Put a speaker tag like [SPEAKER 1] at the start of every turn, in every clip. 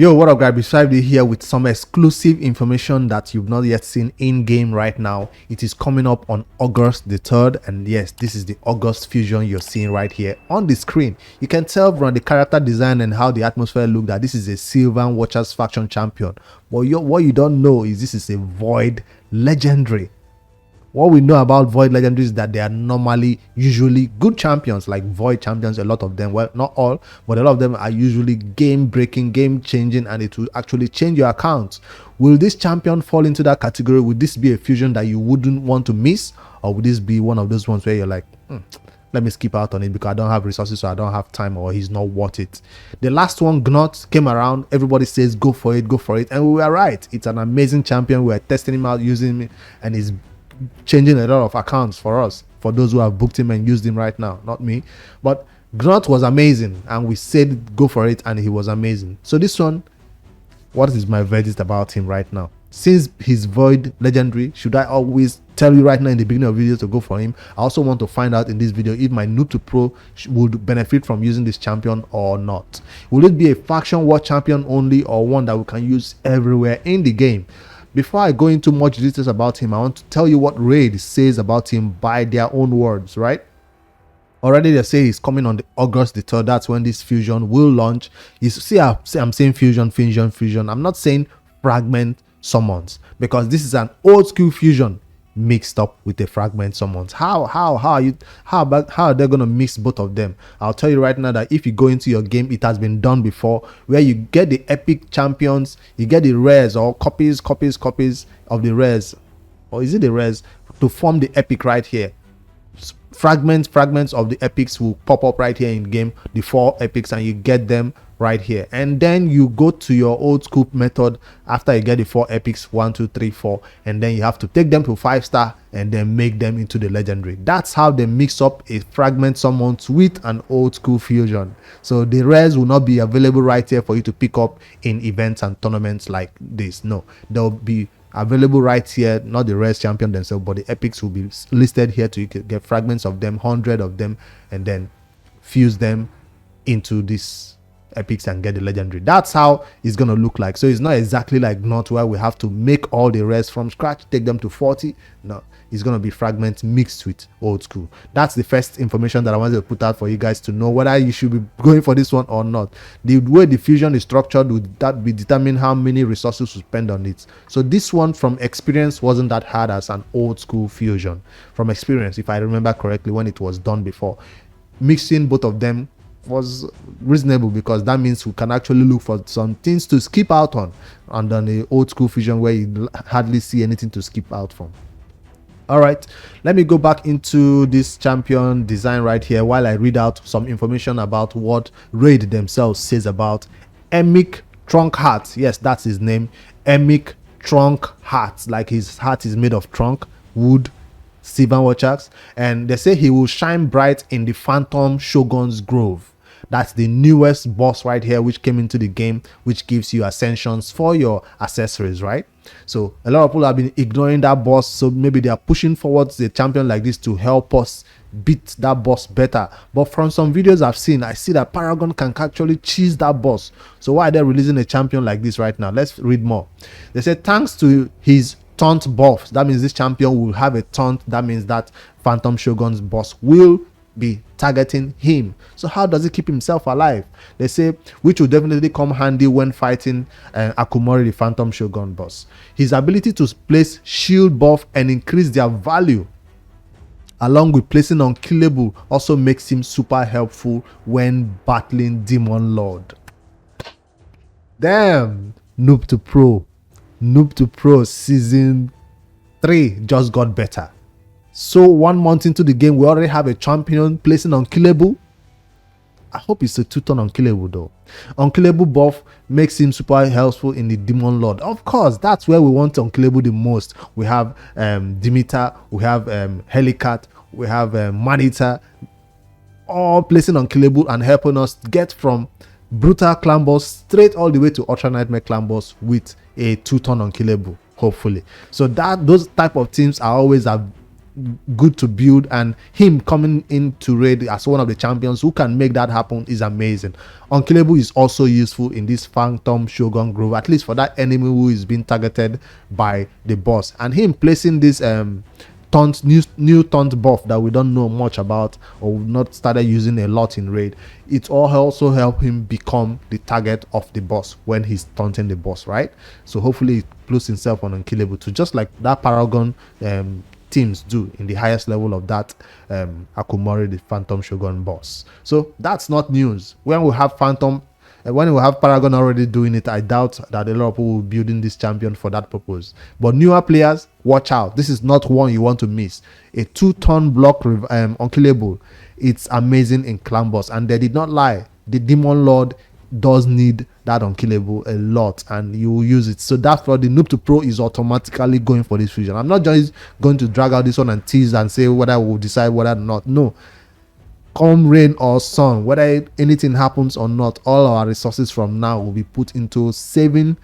[SPEAKER 1] Yo, what up guys, Beside here with some exclusive information that you've not yet seen in game right now. It is coming up on August the 3rd, and yes, this is the August fusion you're seeing right here on the screen. You can tell from the character design and how the atmosphere look that this is a Syvan Watchers faction champion. But what you don't know is this is a Void legendary. What we know about Void legendaries is that they are normally usually good champions, like Void champions. A lot of them, well, not all, but a lot of them are usually game breaking, game changing, and it will actually change your account. Will this champion fall into that category? Would this be a fusion that you wouldn't want to miss, or would this be one of those ones where you're like, let me skip out on it because I don't have resources, so I don't have time, or he's not worth it? The last one, Gnut, came around. Everybody says go for it, and we were right. It's an amazing champion. We are testing him out, using him, and he's changing a lot of accounts for us, for those who have booked him and used him right now, not me. But Gnut was amazing, and we said go for it, and he was amazing. So this one, what is my verdict about him right now? Since he's Void legendary, should I always tell you right now in the beginning of videos to go for him? I also want to find out in this video if my noob to pro would benefit from using this champion or not. Will it be a faction war champion only, or one that we can use everywhere in the game? Before I go into much details about him, I want to tell you what Raid says about him by their own words, right? Already they say he's coming on the August the 3rd. That's when this fusion will launch. You see, I'm saying fusion. I'm not saying fragment summons, because this is an old school fusion mixed up with the fragment summons. How are they gonna mix both of them? I'll tell you right now that if you go into your game, it has been done before, where you get the epic champions, you get the rares or copies of the rares, or is it the rares, to form the epic right here. Fragments of the epics will pop up right here in game, the 4 epics, and you get them right here. And then you go to your old school method after you get the 4 epics, 1 2 3 4, and then you have to take them to 5-star and then make them into the legendary. That's how they mix up a fragment summons with an old school fusion. So the rares will not be available right here for you to pick up in events and tournaments like this. No, they'll be available right here, not the rares champion themselves, but the epics will be listed here, to you can get fragments of them, 100 of them, and then fuse them into this epics and get the legendary. That's how it's gonna look like. So it's not exactly like Gnut, where we have to make all the rares from scratch, take them to 40. No, it's gonna be fragments mixed with old school. That's the first information that I wanted to put out for you guys to know whether you should be going for this one or not. The way the fusion is structured, would that be determine how many resources to spend on it. So this one, from experience, wasn't that hard as an old school fusion. From experience, if I remember correctly, when it was done before, mixing both of them was reasonable, because that means we can actually look for some things to skip out on, and then the old school fusion where you hardly see anything to skip out from. All right, let me go back into this champion design right here while I read out some information about what Raid themselves says about Emic Trunkheart. Yes, that's his name, Emic Trunkheart, like his heart is made of trunk wood, Syvan Watchers. And they say he will shine bright in the Phantom Shogun's Grove. That's the newest boss right here, which came into the game, which gives you ascensions for your accessories, right? So a lot of people have been ignoring that boss, so maybe they are pushing forwards a champion like this to help us beat that boss better. But from some videos I've seen, I see that Paragon can actually cheese that boss. So why are they releasing a champion like this right now? Let's read more. They said thanks to his taunt buffs, that means this champion will have a taunt. That means that Phantom Shogun's boss will be targeting him. So how does he keep himself alive? They say, which will definitely come handy when fighting Akumori, the Phantom Shogun boss. His ability to place shield buff and increase their value, along with placing Unkillable, also makes him super helpful when battling Demon Lord. Damn, noob to pro season 3 just got better. So 1 month into the game, we already have a champion placing Unkillable. I hope it's a 2-turn Unkillable though. Unkillable buff makes him super helpful in the Demon Lord. Of course, that's where we want Unkillable the most. We have Demeter, we have Helicat, we have Manita, all placing Unkillable and helping us get from brutal Clan Boss straight all the way to Ultra Nightmare Clan Boss with a 2-turn Unkillable, hopefully. So that those type of teams are always good to build, and him coming into raid as one of the champions who can make that happen is amazing. Unkillable is also useful in this Phantom Shogun group, at least for that enemy who is being targeted by the boss, and him placing this taunt, new taunt buff that we don't know much about or we've not started using a lot in raid. It all also help him become the target of the boss when he's taunting the boss, right? So hopefully he puts himself on Unkillable too, just like that Paragon teams do in the highest level of that Akumori, the Phantom Shogun boss. So that's not news. When we have when we have Paragon already doing it, I doubt that a lot of people will be building this champion for that purpose. But newer players, watch out. This is not one you want to miss. A 2-ton block Unkillable. It's amazing in Clan Boss, and they did not lie. The Demon Lord does need that Unkillable a lot, and you will use it. So that's why the noob to pro is automatically going for this fusion. I'm not just going to drag out this one and tease and say whether we'll decide whether or not. No. Come rain or sun, whether anything happens or not, all our resources from now will be put into saving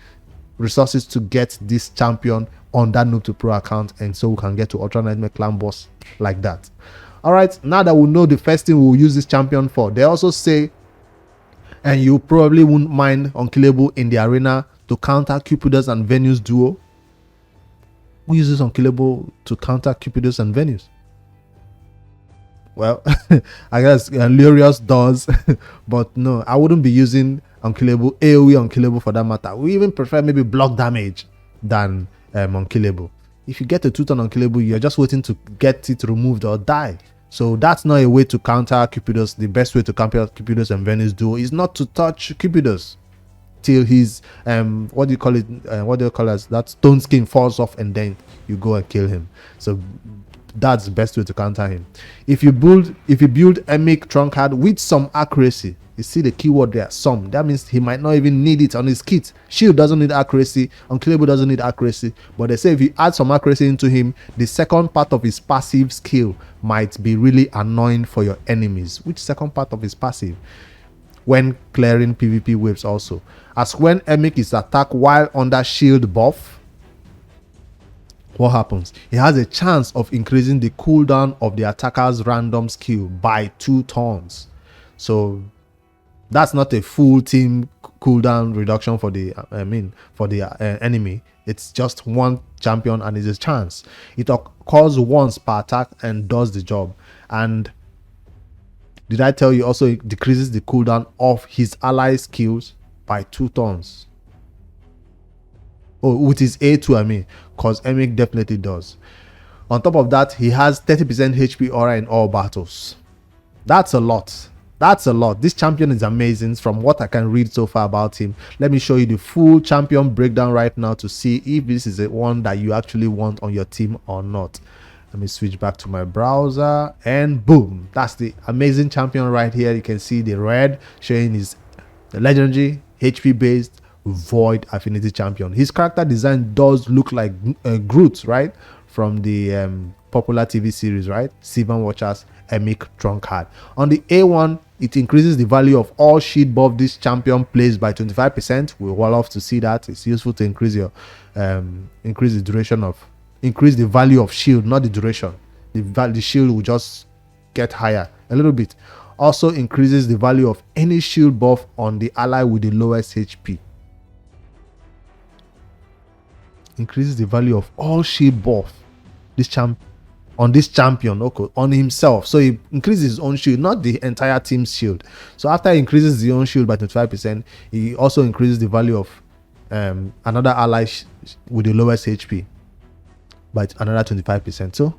[SPEAKER 1] resources to get this champion on that noob to pro account, and so we can get to Ultra Nightmare Clan Boss like that. All right, now that we know the first thing we'll use this champion for, they also say, and you probably won't mind Unkillable in the arena to counter Cupidus and Venus duo. Who uses Unkillable to counter Cupidus and Venus? Well, I guess Lurius does, but no, I wouldn't be using Unkillable, AoE Unkillable for that matter. We even prefer maybe block damage than Unkillable. If you get a 2-ton Unkillable, you're just waiting to get it removed or die. So that's not a way to counter Cupidus. The best way to counter Cupidus and Venus duo is not to touch Cupidus till his what do you call it? That stone skin falls off, and then you go and kill him. So that's the best way to counter him. If you build Emic Trunkheart with some accuracy, you see the keyword there, some. That means he might not even need it on his kit. Shield doesn't need accuracy, Unkillable doesn't need accuracy, but they say if you add some accuracy into him, the second part of his passive skill might be really annoying for your enemies. Which second part of his passive? When clearing PvP waves also. As when Emic is attacked while under shield buff, what happens? He has a chance of increasing the cooldown of the attacker's random skill by 2 turns. So that's not a full team cooldown reduction for the enemy. It's just one champion and it's a chance. It occurs once per attack and does the job. And did I tell you also it decreases the cooldown of his ally skills by 2 turns? Oh, with his A2, because Emic definitely does. On top of that, he has 30% HP aura in all battles. That's a lot. That's a lot. This champion is amazing from what I can read so far about him. Let me show you the full champion breakdown right now to see if this is the one that you actually want on your team or not. Let me switch back to my browser, and boom, that's the amazing champion right here. You can see the red showing his legendary HP based void affinity champion. His character design does look like Gnut, right, from the popular TV series, right, Syvan Watchers, Emic Trunkheart. On the A1, it increases the value of all shield buff this champion plays by 25%. We will love to see that. It's useful to increase your increase the value of shield, not the duration. The shield will just get higher a little bit. Also increases the value of any shield buff on the ally with the lowest HP. Increases the value of all shield buff on this champion, okay, on himself. So he increases his own shield, not the entire team's shield. So after he increases his own shield by 25%, he also increases the value of another ally with the lowest HP by another 25%. So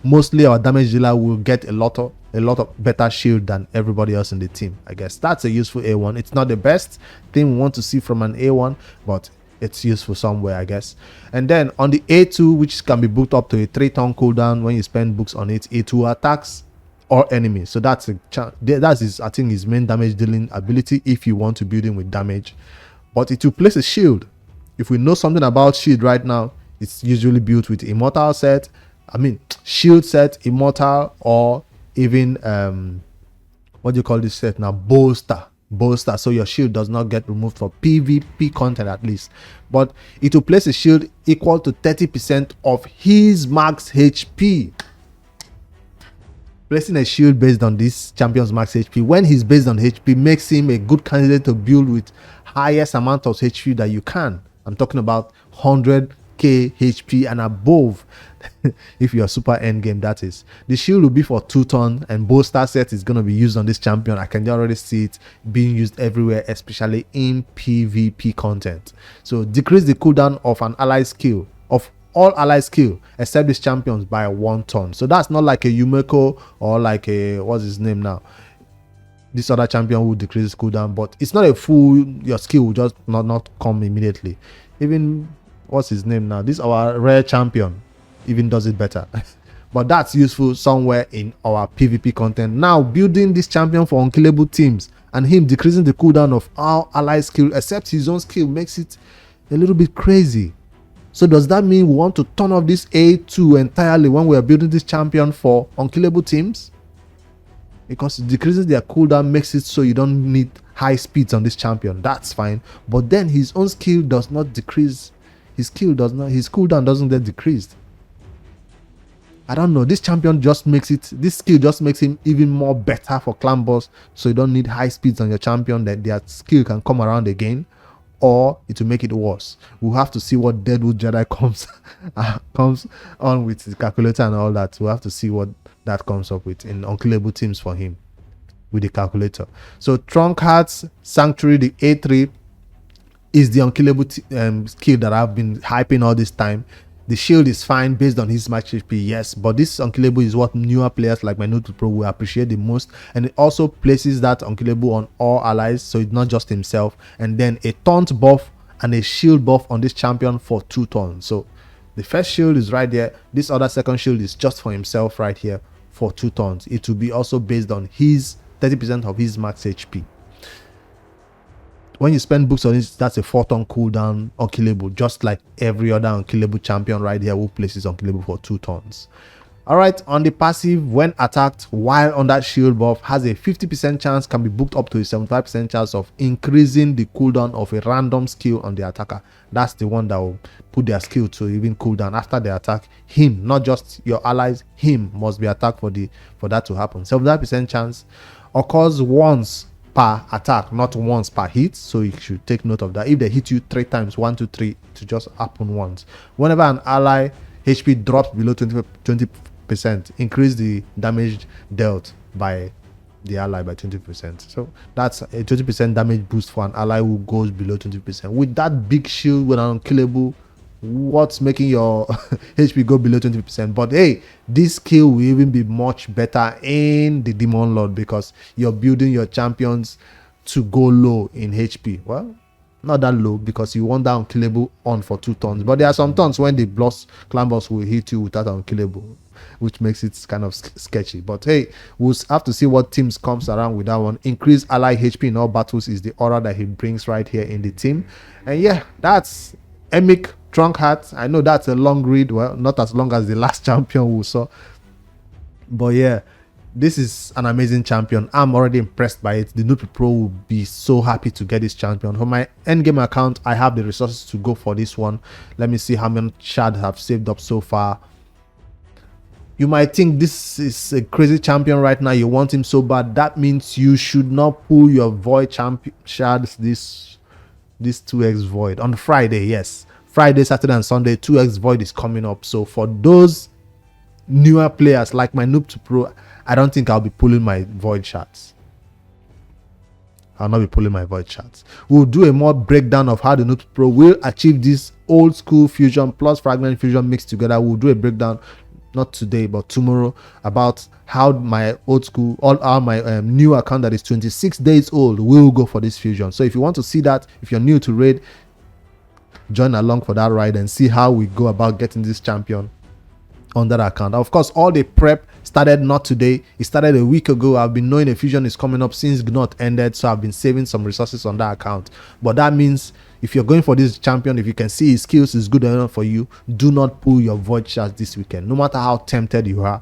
[SPEAKER 1] mostly our damage dealer will get a lot of better shield than everybody else in the team. I guess that's a useful A1. It's not the best thing we want to see from an A1, but it's useful somewhere, I guess. And then on the A2, which can be booked up to a 3-turn cooldown when you spend books on it, A2 attacks or enemies. So that's his, I think, his main damage dealing ability if you want to build him with damage. But it will place a shield. If we know something about shield right now, it's usually built with immortal set, shield set, immortal, or even what do you call this set now, bolster, so your shield does not get removed for PvP content at least. But it will place a shield equal to 30% of his max HP. Placing a shield based on this champion's max HP, when he's based on HP, makes him a good candidate to build with highest amount of HP that you can. I'm talking about 100k HP and above. If you're super end game, that is. The shield will be for 2 turns, and bolster set is going to be used on this champion. I can already see it being used everywhere, especially in PvP content. So decrease the cooldown of an ally skill, of all ally skill except these champions, by 1 turn. So that's not like a Yumeko or like a, what's his name now, this other champion will decrease cooldown, but it's not a full, your skill will just not come immediately. Even, what's his name now, this our rare champion even does it better. But that's useful somewhere in our PvP content. Now building this champion for unkillable teams and him decreasing the cooldown of all ally skill except his own skill makes it a little bit crazy. So does that mean we want to turn off this A2 entirely when we are building this champion for unkillable teams? Because it decreases their cooldown, makes it so you don't need high speeds on this champion. That's fine. But then his own skill does not decrease. His cooldown doesn't get decreased. I don't know. This champion just makes it, this skill just makes him even more better for Clan Boss. So you don't need high speeds on your champion, that their skill can come around again. Or it will make it worse. We'll have to see what Deadwood Jedi comes on with the calculator and all that. We'll have to see what that comes up with in unkillable teams for him with the calculator. So Trunkheart's Sanctuary, the A3, is the unkillable skill that I've been hyping all this time. The shield is fine based on his max HP, yes, but this unkillable is what newer players like my Gnut Pro will appreciate the most, and it also places that unkillable on all allies, so it's not just himself. And then a taunt buff and a shield buff on this champion for 2 turns. So the first shield is right there. This other second shield is just for himself right here for 2 turns. It will be also based on his 30% of his max HP. When you spend books on it, that's a 4-turn cooldown unkillable, just like every other unkillable champion right here who places unkillable for 2 turns. Alright, on the passive, when attacked while on that shield buff, has a 50% chance, can be booked up to a 75% chance of increasing the cooldown of a random skill on the attacker. That's the one that will put their skill to even cooldown after they attack him, not just your allies. Him must be attacked for that to happen. 75% chance occurs once per attack, not once per hit, so you should take note of that. If they hit you 3 times, 1 2 3, to just happen once. Whenever an ally HP drops below 20%, increase the damage dealt by the ally by 20%. So that's a 20% damage boost for an ally who goes below 20%. With that big shield with an unkillable, what's making your HP go below 20%? But hey, this skill will even be much better in the Demon Lord, because you're building your champions to go low in HP. Well, not that low, because you want that unkillable on for 2 turns. But there are some turns when the Clan Boss will hit you without unkillable, which makes it kind of sketchy. But hey, we'll have to see what teams comes around with that one. Increase ally HP in all battles is the aura that he brings right here in the team. And yeah, that's Emic Trunkheart. I know that's a long read. Well, not as long as the last champion we saw, but yeah, this is an amazing champion. I'm already impressed by it. The Gnut Pro will be so happy to get this champion. For my endgame account, I have the resources to go for this one. Let me see how many shards I've saved up so far. You might think this is a crazy champion right now, you want him so bad. That means you should not pull your void champion shards this 2x void on Friday. Yes, Friday, Saturday and Sunday 2x void is coming up. So for those newer players like my Gnut Pro, I don't think I'll be pulling my void shards. I'll not be pulling my void shards. We'll do a more breakdown of how the Gnut Pro will achieve this old school fusion plus fragment fusion mixed together. We'll do a breakdown, not today but tomorrow, about how my old school, all my new account that is 26 days old will go for this fusion. So if you want to see that, if you're new to raid, join along for that ride and see how we go about getting this champion on that account. Of course, all the prep started not today, it started a week ago. I've been knowing a fusion is coming up since Gnut ended, so I've been saving some resources on that account. But that means if you're going for this champion, if you can see his skills is good enough for you, do not pull your void shards this weekend. No matter how tempted you are,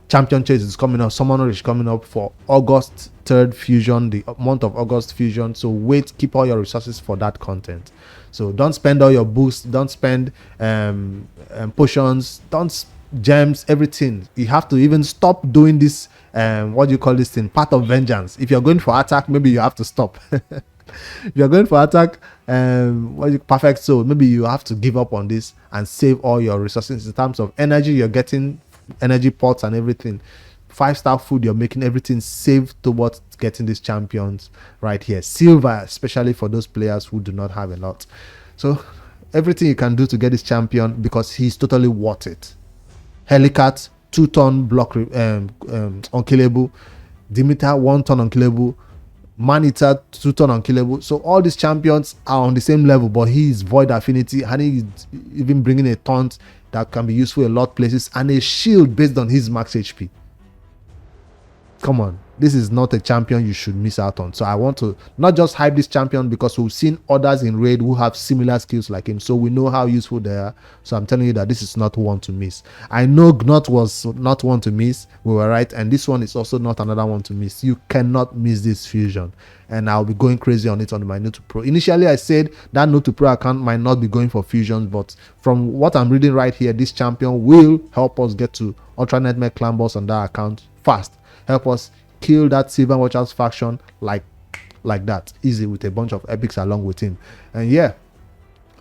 [SPEAKER 1] champion chase is coming up, summoner is coming up for August 3rd fusion, the month of August fusion. So wait, keep all your resources for that content. So don't spend all your boosts, don't spend potions, don't gems, everything. You have to even stop doing this, what do you call this thing, path of vengeance. If you're going for attack, maybe you have to stop. If you're going for attack, perfect soul, maybe you have to give up on this and save all your resources in terms of energy. You're getting energy pots and everything, 5-star food, you're making everything save towards getting these champions right here. Silver, especially for those players who do not have a lot. So everything you can do to get this champion, because he's totally worth it. Helicat, 2-ton block unkillable. Demeter, 1-ton unkillable. Man-Eater, 2-ton unkillable. So all these champions are on the same level, but he is void affinity, and he's even bringing a taunt that can be useful in a lot of places, and a shield based on his max HP. Come on, this is not a champion you should miss out on. So I want to not just hype this champion because we've seen others in raid who have similar skills like him, so we know how useful they are. So I'm telling you that this is not one to miss. I know Gnut was not one to miss, we were right, and this one is also not another one to miss. You cannot miss this fusion, and I'll be going crazy on it on my Note to Pro. Initially I said that Note to Pro account might not be going for fusions, but from what I'm reading right here, this champion will help us get to Ultra Nightmare Clan Boss on that account fast. Help us kill that Syvan Watchers faction like that, easy, with a bunch of epics along with him. And yeah,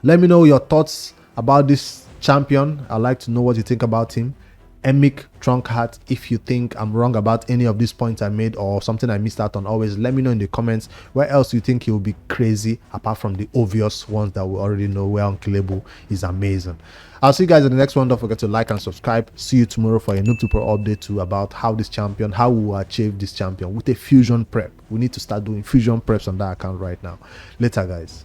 [SPEAKER 1] let me know your thoughts about this champion. I'd like to know what you think about him. Emic Trunkheart, if you think I'm wrong about any of these points I made or something I missed out on, always let me know in the comments. Where else you think he will be crazy apart from the obvious ones that we already know, where Unkillable is amazing. I'll see you guys in the next one. Don't forget to like and subscribe. See you tomorrow for a Noob to Pro update too, about how this champion, how we will achieve this champion with a fusion prep. We need to start doing fusion preps on that account right now. Later guys.